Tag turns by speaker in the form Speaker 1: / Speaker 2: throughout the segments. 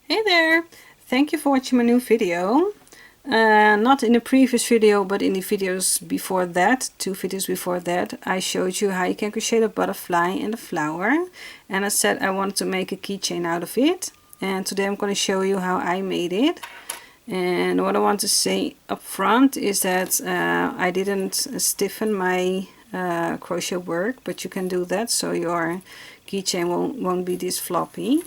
Speaker 1: Hey there! Thank you for watching my new video. Not in the previous video, but in the videos before that, 2 videos before that, I showed you how you can crochet a butterfly and a flower. And I said I wanted to make a keychain out of it. And today I'm going to show you how I made it. And what I want to say up front is that I didn't stiffen my crochet work, but you can do that so your keychain won't be this floppy.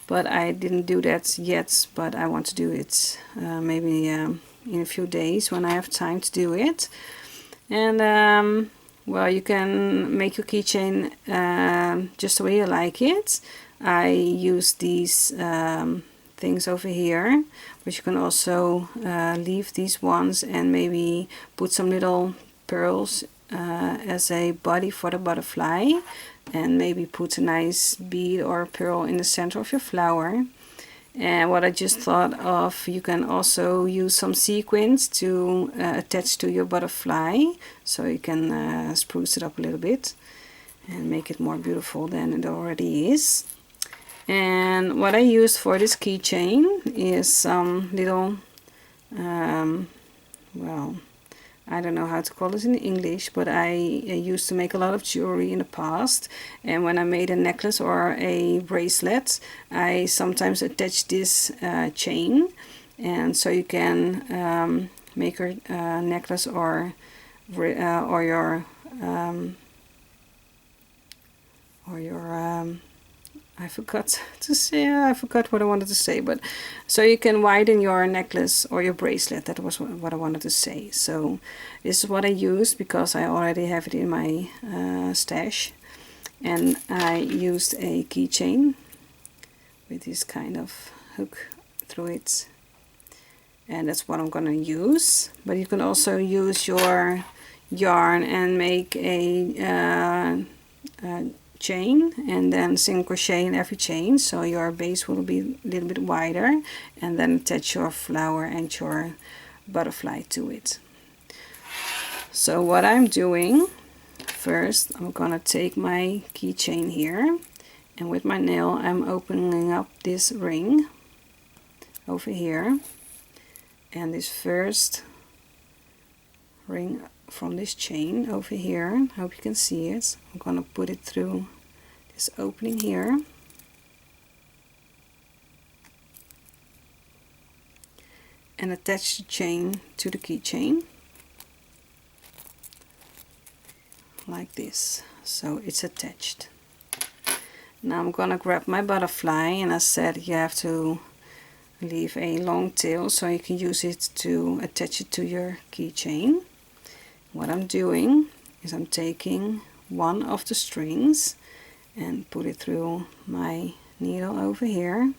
Speaker 1: But I didn't do that yet, but I want to do it maybe in a few days when I have time to do it. And well, you can make your keychain just the way you like it. I use these things over here, but you can also leave these ones and maybe put some little pearls as a body for the butterfly, and maybe put a nice bead or pearl in the center of your flower. And what I just thought of, you can also use some sequins to attach to your butterfly, so you can spruce it up a little bit and make it more beautiful than it already is. And what I used for this keychain is some little well, I don't know how to call it in English, but I used to make a lot of jewelry in the past, and when I made a necklace or a bracelet, I sometimes attach this chain, and so you can make your necklace or your I forgot to say, I forgot what I wanted to say, but so you can widen your necklace or your bracelet. That was what I wanted to say. So this is what I used because I already have it in my stash. And I used a keychain with this kind of hook through it. And that's what I'm going to use. But you can also use your yarn and make a chain and then single crochet in every chain, so your base will be a little bit wider, and then attach your flower and your butterfly to it. So what I'm doing first, I'm gonna take my keychain here, and with my nail I'm opening up this ring over here, and this first ring from this chain over here, hope you can see it, I'm gonna put it through this opening here, and attach the chain to the keychain like this, so it's attached. Now I'm gonna grab my butterfly, and I said you have to leave a long tail so you can use it to attach it to your keychain. What I'm doing is I'm taking one of the strings and put it through my needle over here,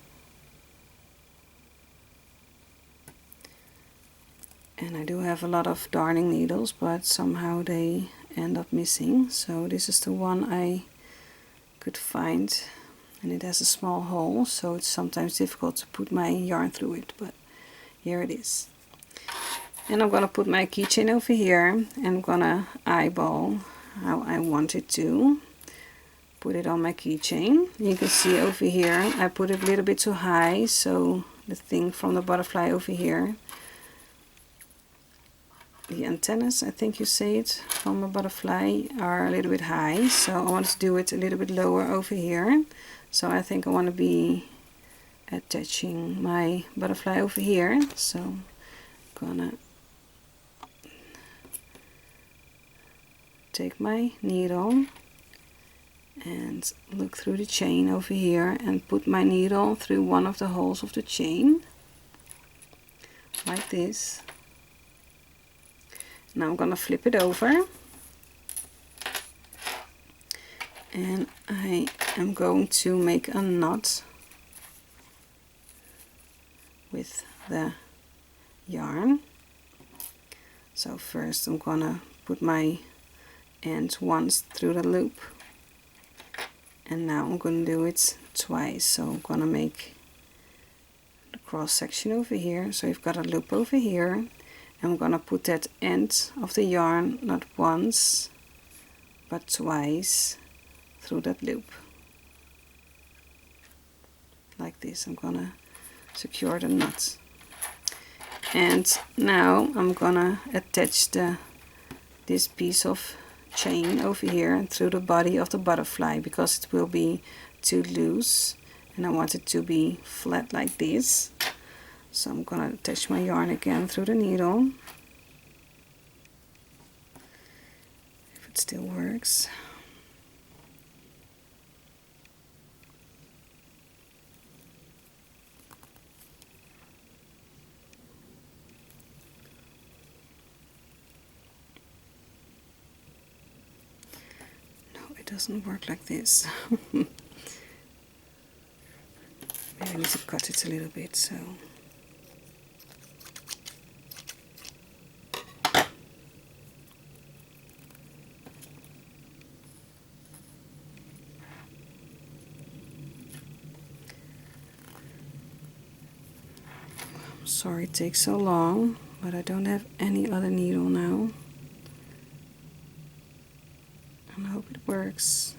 Speaker 1: and I do have a lot of darning needles, but somehow they end up missing, so this is the one I could find, and it has a small hole, so it's sometimes difficult to put my yarn through it, but here it is. And I'm gonna put my keychain over here, and I'm gonna eyeball how I want it to. Put it on my keychain. You can see over here I put it a little bit too high, so the thing from the butterfly over here, the antennas, I think you say it, from a butterfly are a little bit high, so I want to do it a little bit lower over here. So I think I want to be attaching my butterfly over here, so I'm gonna take my needle and look through the chain over here and put my needle through one of the holes of the chain like this. Now I'm gonna flip it over, and I am going to make a knot with the yarn. So first I'm gonna put my end once through the loop, and now I'm going to do it twice. So I'm going to make the cross section over here, so you've got a loop over here, and I'm going to put that end of the yarn not once but twice through that loop like this. I'm going to secure the knot. And now I'm gonna attach this piece of chain over here through the body of the butterfly, because it will be too loose and I want it to be flat like this. So I'm gonna attach my yarn again through the needle, if it still works. It doesn't work like this. Maybe I need to cut it a little bit, so I'm sorry it takes so long, but I don't have any other needle now. I hope it works.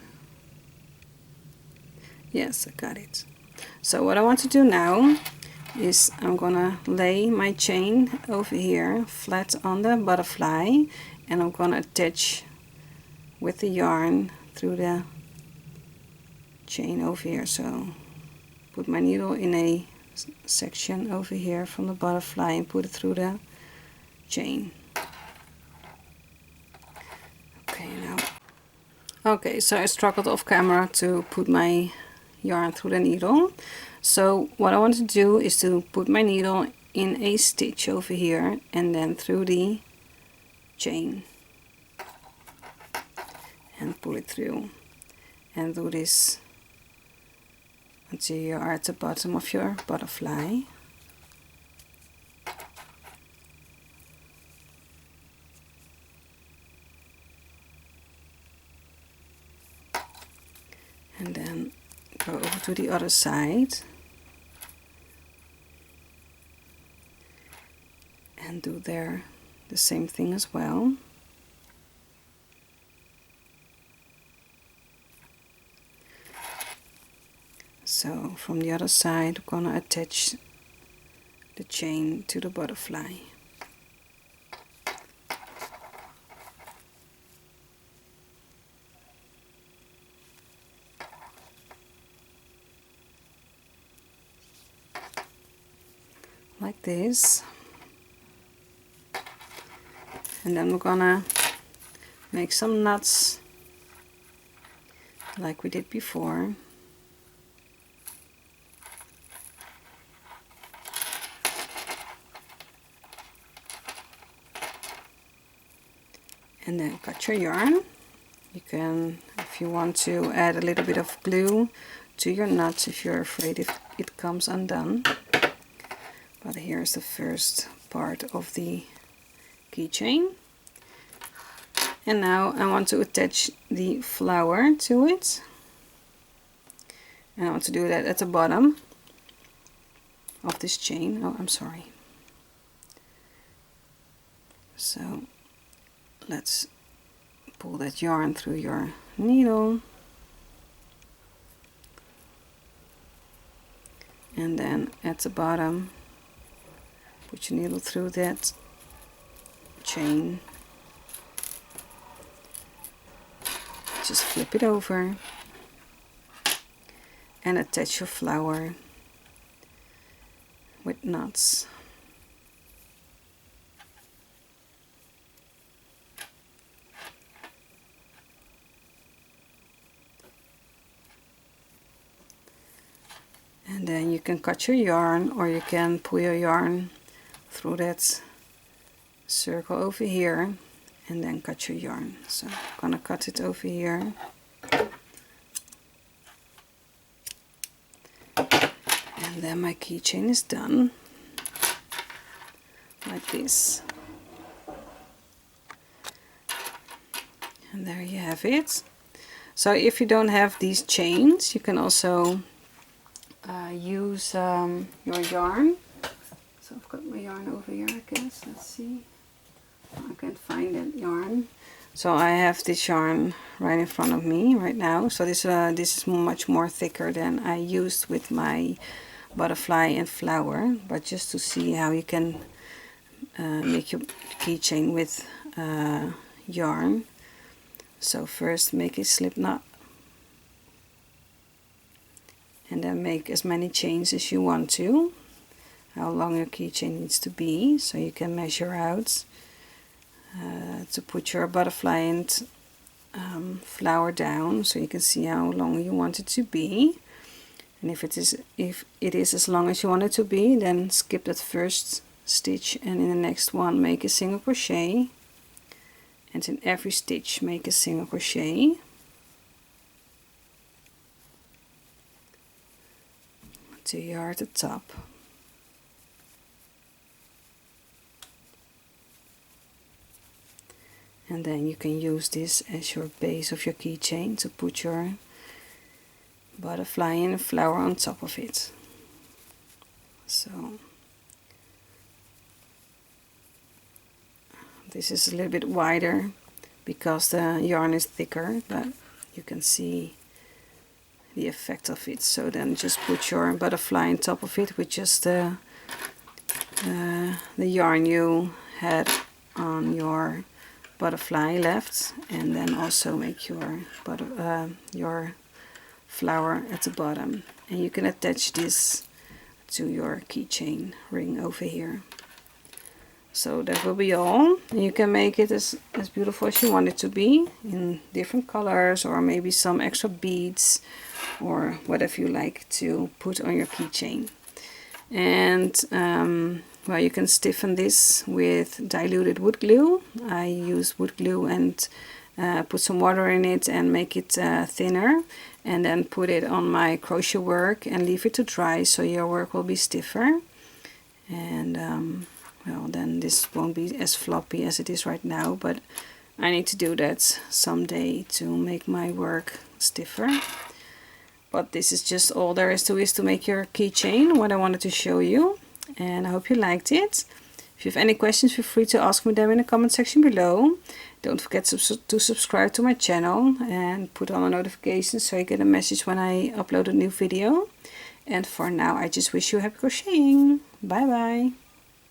Speaker 1: Yes, I got it. So what I want to do now is I'm gonna lay my chain over here flat on the butterfly, and I'm gonna attach with the yarn through the chain over here. So put my needle in a section over here from the butterfly and put it through the chain. Okay, so I struggled off camera to put my yarn through the needle. So what I want to do is to put my needle in a stitch over here and then through the chain and pull it through, and do this until you are at the bottom of your butterfly. And then go over to the other side and do there the same thing as well. So from the other side, I'm gonna attach the chain to the butterfly. Like this. And then we're gonna make some knots like we did before. And then cut your yarn. You can, if you want to, add a little bit of glue to your knots if you're afraid if it comes undone. But here's the first part of the keychain. And now I want to attach the flower to it. And I want to do that at the bottom of this chain. Oh, I'm sorry. So let's pull that yarn through your needle. And then at the bottom, put your needle through that chain. Just flip it over and attach your flower with knots. And then you can cut your yarn, or you can pull your yarn through that circle over here and then cut your yarn. So I'm gonna cut it over here. And then my keychain is done, like this. And there you have it. So if you don't have these chains, you can also use your yarn. So I've got my yarn over here, I guess. Let's see. I can't find that yarn. So I have this yarn right in front of me right now. So this is much more thicker than I used with my butterfly and flower, but just to see how you can make your keychain with yarn. So first make a slip knot, and then make as many chains as you want to, how long your keychain needs to be, so you can measure out to put your butterfly and flower down, so you can see how long you want it to be. And if it is as long as you want it to be, then skip that first stitch, and in the next one make a single crochet, and in every stitch make a single crochet. Till you are at the top. And then you can use this as your base of your keychain to put your butterfly and a flower on top of it. So this is a little bit wider because the yarn is thicker, but you can see the effect of it. So then just put your butterfly on top of it with just the yarn you had on your butterfly left, and then also make your flower at the bottom, and you can attach this to your keychain ring over here. So that will be all. And you can make it as beautiful as you want it to be, in different colors, or maybe some extra beads or whatever you like to put on your keychain. And well, you can stiffen this with diluted wood glue. I use wood glue and put some water in it and make it thinner, and then put it on my crochet work and leave it to dry, so your work will be stiffer. And well, then this won't be as floppy as it is right now, but I need to do that someday to make my work stiffer. But this is just all there is to make your keychain, what I wanted to show you, and I hope you liked it. If you have any questions, feel free to ask me them in the comment section below. Don't forget to subscribe to my channel and put on a notification so you get a message when I upload a new video. And for now, I just wish you happy crocheting. Bye bye.